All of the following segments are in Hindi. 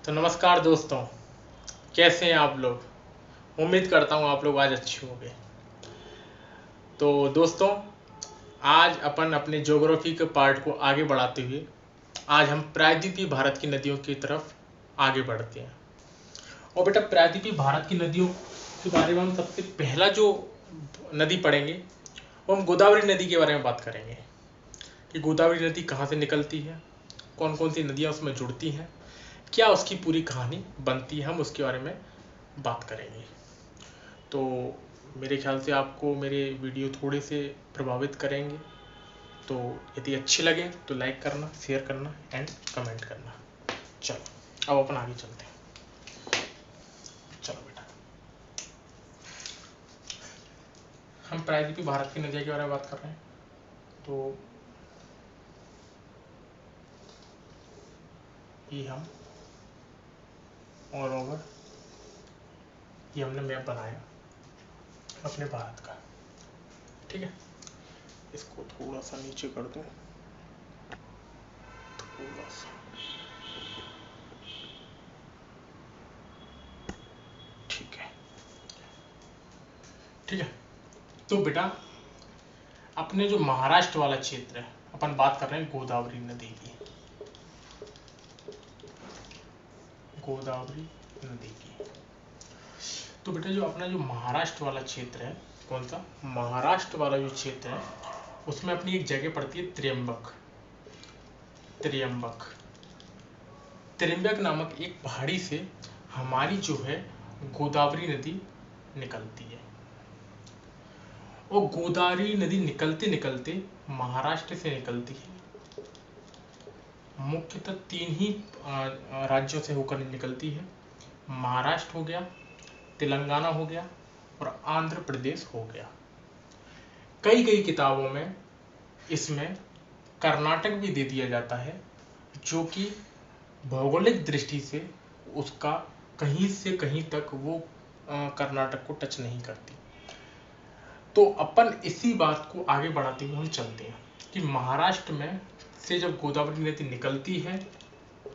तो नमस्कार दोस्तों, कैसे हैं आप लोग। उम्मीद करता हूँ आप लोग आज अच्छे होंगे। तो दोस्तों, आज अपन अपने ज्योग्राफी के पार्ट को आगे बढ़ाते हुए आज हम प्रायद्वीपीय भारत की नदियों की तरफ आगे बढ़ते हैं। और बेटा, प्रायद्वीपीय भारत की नदियों के बारे में हम सबसे पहला जो नदी पढ़ेंगे वो हम गोदावरी नदी के बारे में बात करेंगे कि गोदावरी नदी कहाँ से निकलती है, कौन कौन सी नदियाँ उसमें जुड़ती हैं, क्या उसकी पूरी कहानी बनती है, हम उसके बारे में बात करेंगे। तो मेरे ख्याल से आपको मेरे वीडियो थोड़े से प्रभावित करेंगे। तो यदि अच्छे लगे तो लाइक करना, शेयर करना एंड कमेंट करना। चलो अब अपन आगे चलते हैं। चलो बेटा, हम प्रायद्वीपीय भारत की नदियों के बारे में बात कर रहे हैं। तो ये हम ऑल ओवर ये हमने मैप बनाया अपने भारत का। ठीक है, इसको थोड़ा सा नीचे कर दूं, थोड़ा सा। ठीक है, ठीक है। तो बेटा, अपने जो महाराष्ट्र वाला क्षेत्र है, अपन बात कर रहे हैं गोदावरी नदी की। गोदावरी नदी की। तो बेटा, जो अपना जो महाराष्ट्र वाला क्षेत्र है, कौन सा महाराष्ट्र वाला जो क्षेत्र है, उसमें अपनी एक जगह पड़ती है त्र्यंबक। त्र्यंबक त्र्यंबक नामक एक पहाड़ी से हमारी जो है गोदावरी नदी निकलती है। और गोदावरी नदी निकलते निकलते महाराष्ट्र से निकलती है। मुख्यतः तीन ही राज्यों से होकर निकलती है। महाराष्ट्र हो गया, तेलंगाना हो गया और आंध्र प्रदेश हो गया। कई कई किताबों में इसमें कर्नाटक भी दे दिया जाता है, जो कि भौगोलिक दृष्टि से उसका कहीं से कहीं तक वो कर्नाटक को टच नहीं करती। तो अपन इसी बात को आगे बढ़ाते हुए हम चलते हैं कि महाराष्ट्र में से जब गोदावरी नदी निकलती है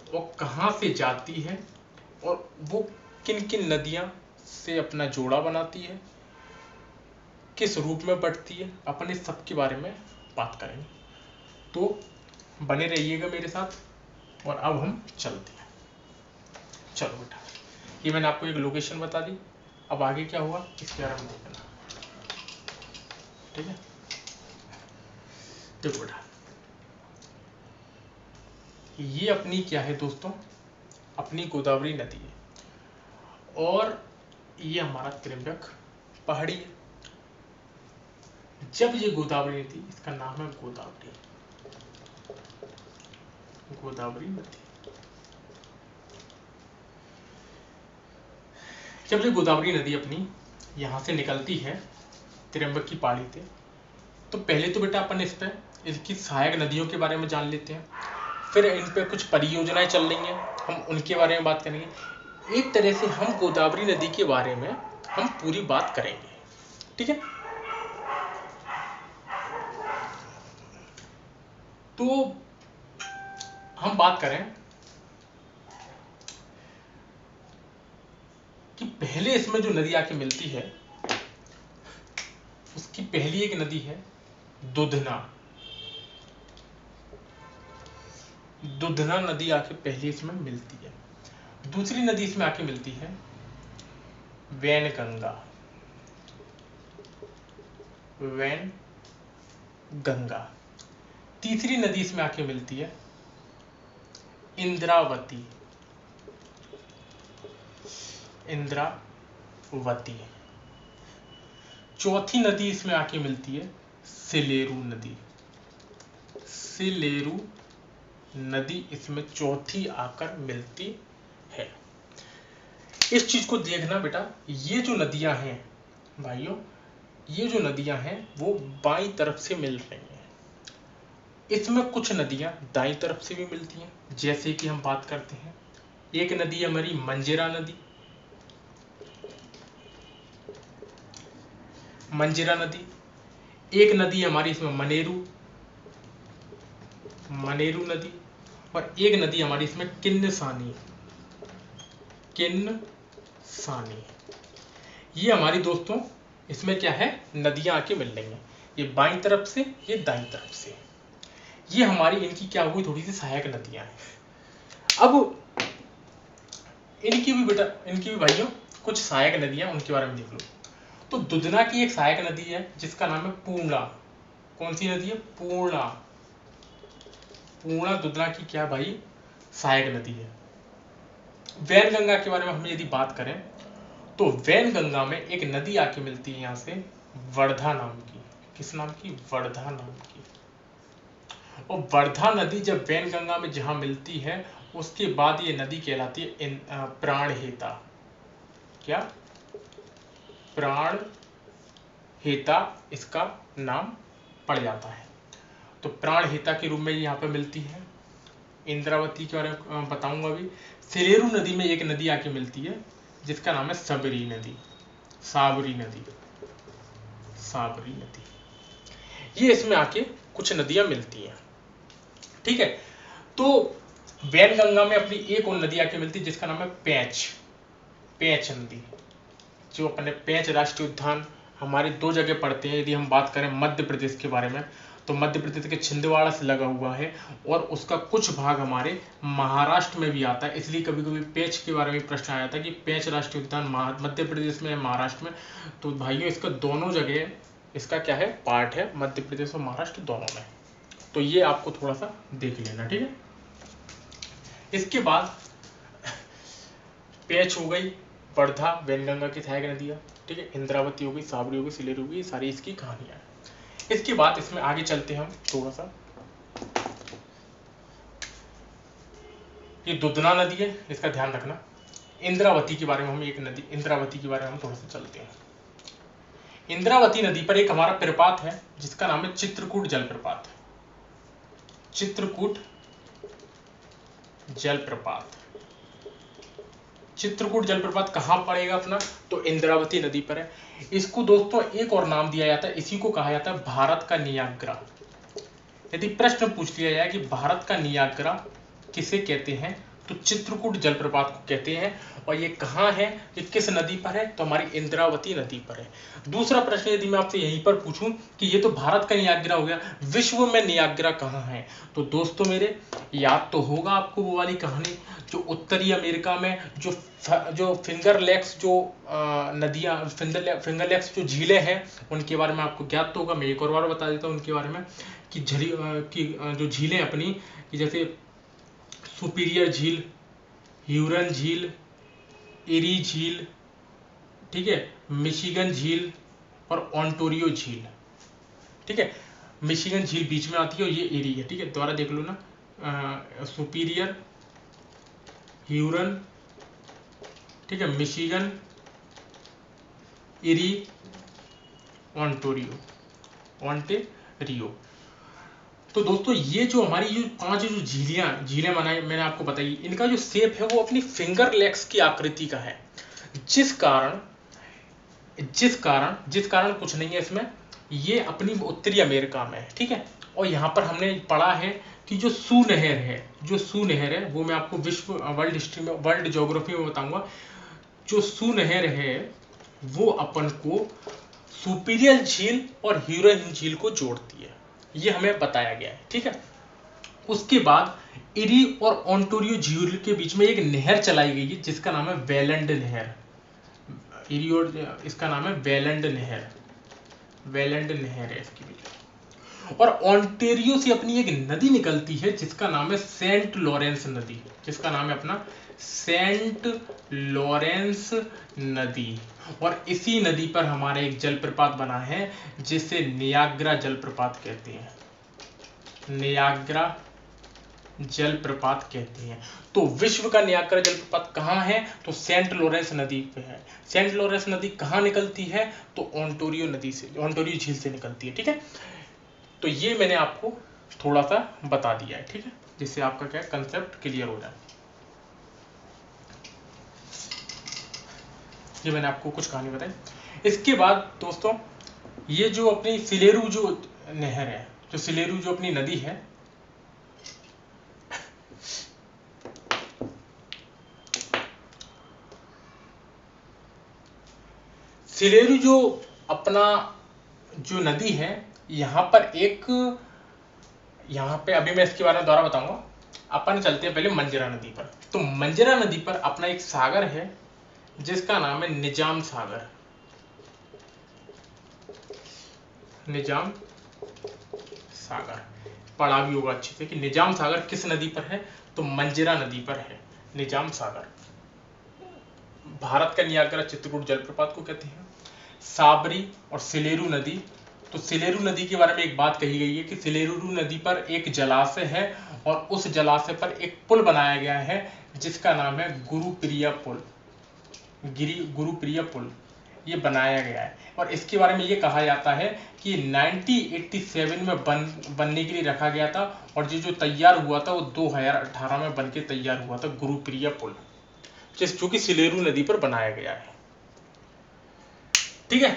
वो कहाँ से जाती है और वो किन किन नदियाँ से अपना जोड़ा बनाती है, किस रूप में बढ़ती है, अपन इस सब के बारे में बात करेंगे। तो बने रहिएगा मेरे साथ और अब हम चलते हैं। चलो बेटा, ये मैंने आपको एक लोकेशन बता दी, अब आगे क्या हुआ इसके बारे में देखना। ठीक है, देखो बेटा, ये अपनी क्या है दोस्तों, अपनी गोदावरी नदी है और ये हमारा त्र्यंबक पहाड़ी है। जब ये गोदावरी नदी, इसका नाम है गोदावरी, गोदावरी नदी। जब ये गोदावरी नदी अपनी यहाँ से निकलती है त्र्यंबक की पहाड़ी से, तो पहले तो बेटा अपन इस पे इसकी सहायक नदियों के बारे में जान लेते हैं। फिर इन पे कुछ परियोजनाएं चल रही हैं, हम उनके बारे में बात करेंगे। एक तरह से हम गोदावरी नदी के बारे में हम पूरी बात करेंगे। ठीक है, तो हम बात करें कि पहले इसमें जो नदी आके मिलती है, उसकी पहली एक नदी है दुधना। दुधना नदी आके पहली इसमें मिलती है। दूसरी नदी इसमें आके मिलती है वैनगंगा। वैनगंगा। तीसरी नदी इसमें आके मिलती है इंद्रावती। इंद्रावती। चौथी नदी इसमें आके मिलती है सिलेरू नदी। सिलेरू नदी इसमें चौथी आकर मिलती है। इस चीज को देखना बेटा, ये जो नदियां हैं भाइयों, ये जो नदियां हैं वो बाईं तरफ से मिल रही हैं। इसमें कुछ नदियां दाईं तरफ से भी मिलती हैं, जैसे कि हम बात करते हैं, एक नदी है हमारी मंजीरा नदी। मंजीरा नदी। एक नदी है हमारी इसमें मनेरू, मनेरू नदी। और एक नदी हमारी इसमें किन्नसानी, किन्सानी। ये हमारी दोस्तों इसमें क्या है, नदियां आके मिल रही हैं, ये बाईं तरफ से, ये दाईं तरफ से। ये हमारी इनकी क्या हुई, थोड़ी सी सहायक नदियां हैं। अब इनकी भी भाइयों कुछ सहायक नदियां, उनके बारे में देख लो। तो दुधना की एक सहायक नदी है जिसका नाम है पूर्णा। कौन सी नदी है, पूर्णा। पूर्णा दुधना की क्या भाई, सहायक नदी है। वैनगंगा के बारे में हम यदि बात करें तो वैनगंगा में एक नदी आके मिलती है यहां से, वर्धा नाम की। किस नाम की, वर्धा नाम की। और वर्धा नदी जब वैनगंगा में जहां मिलती है, उसके बाद ये नदी कहलाती है प्राणहिता। क्या, प्राणहिता इसका नाम पड़ जाता है। तो प्राणहिता के रूप में यहाँ पे मिलती है। इंद्रावती के बारे में बताऊंगा अभी। सिलेरू नदी में एक नदी आके मिलती है जिसका नाम है सबरी नदी, साबरी नदी, साबरी नदी। ये इसमें आके कुछ नदियां मिलती हैं, ठीक है। तो वैनगंगा में अपनी एक और नदी आके मिलती है जिसका नाम है पेंच, पेंच नदी। जो अपने पेंच राष्ट्रीय उद्यान हमारे दो जगह पड़ते हैं। यदि हम बात करें मध्य प्रदेश के बारे में, तो मध्य प्रदेश के छिंदवाड़ा से लगा हुआ है, और उसका कुछ भाग हमारे महाराष्ट्र में भी आता है। इसलिए कभी कभी पेंच के बारे में प्रश्न आया था कि पेंच राष्ट्रीय उद्यान मध्य प्रदेश में है, महाराष्ट्र में। तो भाइयों इसका दोनों जगह इसका क्या है, पार्ट है, मध्य प्रदेश और महाराष्ट्र दोनों में। तो ये आपको थोड़ा सा देख लेना, ठीक है। इसके बाद पेंच हो गई, वर्धा, वैनगंगा की सहायक नदियां, ठीक है। इंद्रावती हो गई, साबरी हो गई, सिलेरू हो गई, सारी इसकी कहानियां। इसके बाद इसमें आगे चलते हैं हम थोड़ा सा। ये दुधना नदी है, इसका ध्यान रखना। इंद्रावती के बारे में हम एक नदी, इंद्रावती के बारे में हम थोड़ा सा चलते हैं। इंद्रावती नदी पर एक हमारा प्रपात है जिसका नाम है चित्रकूट जलप्रपात। चित्रकूट जलप्रपात। चित्रकूट जलप्रपात कहां पड़ेगा अपना, तो इंद्रावती नदी पर है। इसको दोस्तों एक और नाम दिया जाता है, इसी को कहा जाता है भारत का नियाग्रा। यदि प्रश्न पूछ लिया जाए कि भारत का नियाग्रा किसे कहते हैं, तो चित्रकूट जलप्रपात को कहते हैं। और ये कहाँ है, ये किस नदी पर है, तो हमारी इंद्रावती नदी पर है। दूसरा प्रश्न यदि मैं आपसे यहीं पर पूछूं कि ये तो भारत का नियाग्रा हो गया, विश्व में नियाग्रा कहाँ है, तो दोस्तों मेरे याद तो होगा आपको वो वाली कहानी, जो उत्तरी अमेरिका में जो फिंगर लेक्स, जो नदियां, फिंगर लेक्स जो झीलें हैं, उनके बारे में आपको ज्ञात तो होगा। मैं एक और बार बता देता हूँ उनके बारे में कि जो झीलें अपनी, जैसे सुपीरियर झील, ह्यूरन झील, एरी झील, ठीक है, मिशिगन झील और ओंटारियो झील, ठीक है। मिशिगन झील बीच में आती है और ये एरी है, ठीक है। दोबारा देख लो ना, सुपीरियर, ह्यूरन, ठीक है, मिशिगन, एरी, ओंटारियो। तो दोस्तों ये जो हमारी जो पांच जो झीलें बनाई मैंने आपको बताई, इनका जो शेप है वो अपनी फिंगर लेग्स की आकृति का है, जिस कारण कुछ नहीं है इसमें, ये अपनी उत्तरी अमेरिका में है, ठीक है। और यहाँ पर हमने पढ़ा है कि जो सू नहर है वो मैं आपको वर्ल्ड हिस्ट्री में, वर्ल्ड ज्योग्राफी में बताऊंगा। जो सू नहर है वो अपन को सुपीरियर झील और ह्यूरन झील को जोड़ती है, ये हमें बताया गया है, ठीक है। उसके बाद इरी और ओंटारियो झील के बीच में एक नहर चलाई गई है जिसका नाम है वेलंड नहर। इरी और इसका नाम है वेलंड नहर, वेलंड नहर है इसके बीच। और ओंटारियो से अपनी एक नदी निकलती है जिसका नाम है सेंट लॉरेंस नदी, जिसका नाम है अपना सेंट लॉरेंस नदी। और इसी नदी पर हमारा एक जलप्रपात बना है जिसे नियाग्रा जलप्रपात कहते हैं, नियाग्रा जलप्रपात कहते हैं। तो विश्व का नियाग्रा जलप्रपात कहाँ है, तो सेंट लॉरेंस नदी पे है। सेंट लॉरेंस नदी कहाँ निकलती है, तो ओंटारियो नदी से, ओंटारियो झील से निकलती है, ठीक है। तो ये मैंने आपको थोड़ा सा बता दिया है, ठीक है, जिससे आपका क्या कंसेप्ट क्लियर हो जाए। ये मैंने आपको कुछ कहानी बताई। इसके बाद दोस्तों ये जो अपनी सिलेरू जो नहर है, जो सिलेरू जो अपनी नदी है, सिलेरू जो अपना जो नदी है, यहाँ पर यहाँ पे अभी मैं इसके बारे में दोबारा बताऊंगा। अपन चलते हैं पहले मंजरा नदी पर। तो मंजरा नदी पर अपना एक सागर है जिसका नाम है निजाम सागर। निजाम सागर पढ़ा भी होगा अच्छे से कि निजाम सागर किस नदी पर है, तो मंजरा नदी पर है निजाम सागर। भारत का नियाग्रा चित्रकूट जलप्रपात को कहते हैं। साबरी और सिलेरू नदी, तो सिलेरू नदी के बारे में एक बात कही गई है कि सिलेरू नदी पर एक जलाशय है और उस जलाशय पर एक पुल बनाया गया है जिसका नाम है गुरुप्रिया पुल। गुरुप्रिया पुल ये बनाया गया है और इसके बारे में ये कहा जाता है कि 1987 में बनने के लिए रखा गया था और जो तैयार हुआ था वो 2018 में बन के तैयार हुआ था गुरुप्रिया पुल, जो कि सिलेरू नदी पर बनाया गया है। ठीक है,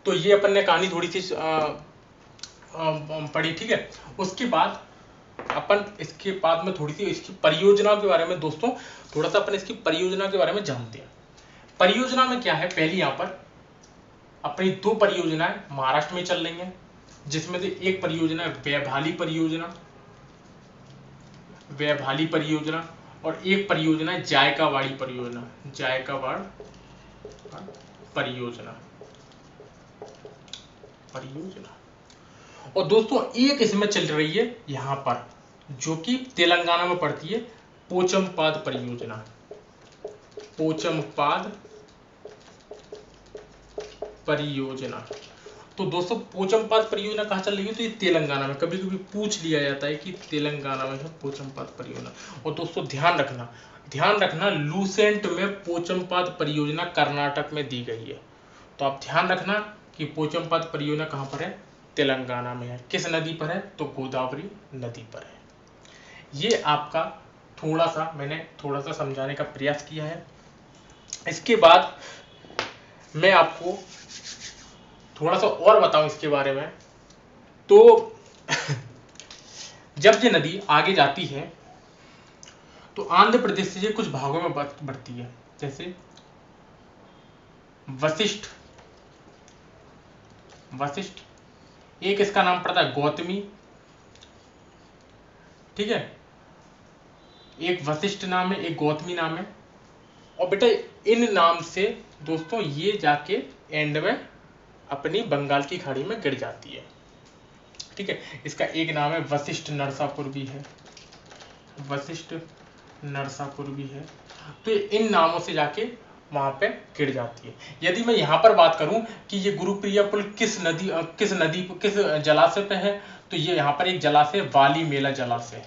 तो ये अपन ने कहानी थोड़ी सी पढ़ी। ठीक है, उसके बाद अपन इसके बाद में थोड़ी सी इसकी परियोजना के बारे में दोस्तों थोड़ा सा अपन इसकी परियोजना के बारे में जानते हैं। परियोजना में क्या है, पहली यहाँ पर अपनी 2 परियोजनाएं महाराष्ट्र में चल रही हैं, जिसमें से एक परियोजना है वैभाली परियोजना और एक परियोजना है जायकावाड़ी परियोजना। और दोस्तों एक इसमें चल रही है यहां पर जो कि तेलंगाना में पड़ती है, पोचमपाद परियोजना। तो दोस्तों पोचमपाद परियोजना कहाँ चल रही है, तो ये तेलंगाना में। कभी कभी पूछ लिया जाता है कि तेलंगाना में है पोचमपाद परियोजना। और दोस्तों ध्यान रखना लूसेंट में पोचमपाद परियोजना कर्नाटक में दी गई है। तो आप ध्यान रखना कि पोचमपाद परियोजना कहाँ पर है, तेलंगाना में है। किस नदी पर है, तो गोदावरी नदी पर है। ये आपका मैंने थोड़ा सा समझाने का प्रयास किया है। इसके बाद मैं आपको थोड़ा सा और बताऊं इसके बारे में। तो जब ये नदी आगे जाती है तो आंध्र प्रदेश से ये कुछ भागों में बढ़ती है, जैसे वशिष्ठ, एक इसका नाम पड़ता है गौतमी। ठीक है, एक वशिष्ठ नाम है, एक गौतमी नाम है। और बेटा इन नाम से दोस्तों ये जाके एंड में अपनी बंगाल की खाड़ी में गिर जाती है। ठीक है, इसका एक नाम है वशिष्ठ नरसापुर भी है। तो इन नामों से जाके वहां पे गिर जाती है। यदि मैं यहां पर बात करूं कि ये गुरुप्रिया पुल किस जलाशय पे है, तो ये यहाँ पर एक जलाशय वाली मेला जलाशय।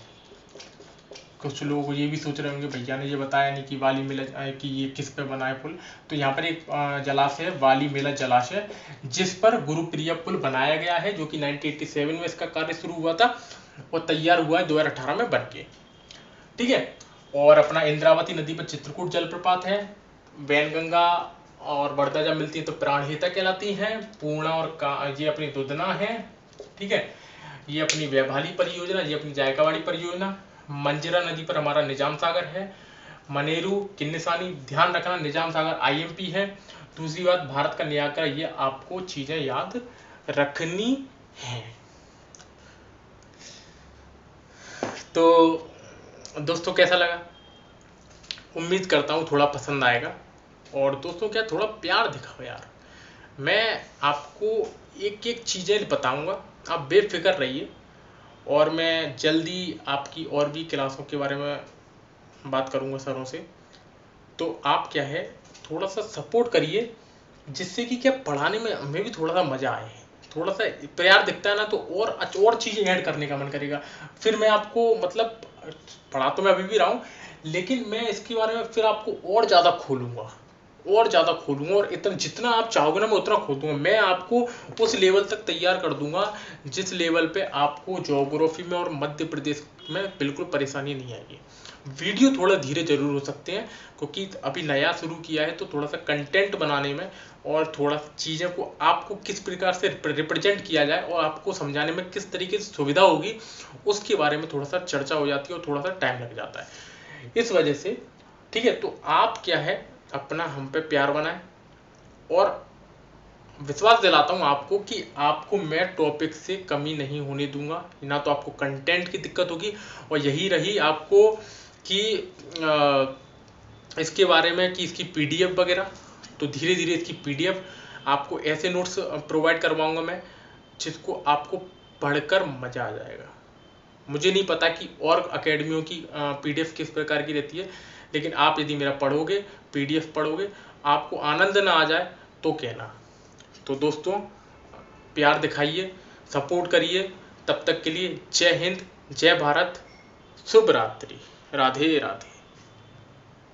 कुछ लोग ये भी सोच रहे होंगे भैया ने ये बताया नहीं कि वाली मेला कि ये किस पे बना है पुल। तो यहाँ पर एक जलाशय है वाली मेला जलाशय, जिस पर गुरुप्रिया पुल बनाया गया है, जो कि 1987 में इसका कार्य शुरू हुआ था और तैयार हुआ है 2018 में बन के। ठीक है, और अपना इंद्रावती नदी पर चित्रकूट जलप्रपात है। वैनगंगा और वर्धा जब मिलती है तो प्राणहिता कहलाती हैं। पूर्णा और ये अपनी दुधना है। ठीक है, ये अपनी वैभाली परियोजना, ये अपनी जायकावाड़ी परियोजना। मंजरा नदी पर हमारा निजाम सागर है। मनेरू, किन्नसानी, ध्यान रखना निजाम सागर IMP है। दूसरी बात भारत का नियाग्रा, ये आपको चीजें याद रखनी है। तो दोस्तों कैसा लगा, उम्मीद करता हूँ थोड़ा पसंद आएगा। और दोस्तों क्या थोड़ा प्यार दिखाओ यार, मैं आपको एक एक चीजें बताऊंगा, आप बेफिक्र रहिए। और मैं जल्दी आपकी और भी क्लासों के बारे में बात करूंगा सरों से। तो आप क्या है थोड़ा सा सपोर्ट करिए, जिससे कि क्या पढ़ाने में हमें भी थोड़ा सा मजा आए। थोड़ा सा प्यार दिखता है ना तो और चीजें ऐड करने का मन करेगा। फिर मैं आपको मतलब पढ़ा तो मैं अभी भी रहा हूँ, लेकिन मैं इसके बारे में फिर आपको और ज्यादा खोलूंगा और इतना जितना आप चाहोगे ना मैं उतना खोल दूंगा। मैं आपको उस लेवल तक तैयार कर दूंगा जिस लेवल पे आपको ज्योग्राफी में और मध्य प्रदेश में बिल्कुल परेशानी नहीं आएगी। वीडियो थोड़ा धीरे जरूर हो सकते हैं क्योंकि अभी नया शुरू किया है, तो थोड़ा सा कंटेंट बनाने में और थोड़ा चीज़ों को आपको किस प्रकार से रिप्रेजेंट किया जाए और आपको समझाने में किस तरीके से सुविधा होगी उसके बारे में थोड़ा सा चर्चा हो जाती है और थोड़ा सा टाइम लग जाता है इस वजह से। ठीक है, तो आप क्या है अपना हम पे प्यार बनाएं और विश्वास दिलाता हूँ आपको कि आपको मैं टॉपिक से कमी नहीं होने दूंगा, ना तो आपको कंटेंट की दिक्कत होगी, और यही रही आपको कि इसके बारे में कि इसकी पीडीएफ वगैरह, तो धीरे धीरे इसकी पीडीएफ आपको ऐसे नोट्स प्रोवाइड करवाऊंगा मैं जिसको आपको पढ़कर मजा आ जाएगा। मुझे नहीं पता कि और अकेडमियों की पीडीएफ किस प्रकार की रहती है, लेकिन आप यदि मेरा पढ़ोगे, पीडीएफ पढ़ोगे, आपको आनंद ना आ जाए तो कहना। तो दोस्तों, प्यार दिखाइए, सपोर्ट करिए। तब तक के लिए जय हिंद, जय भारत, शुभ रात्रि, राधे राधे।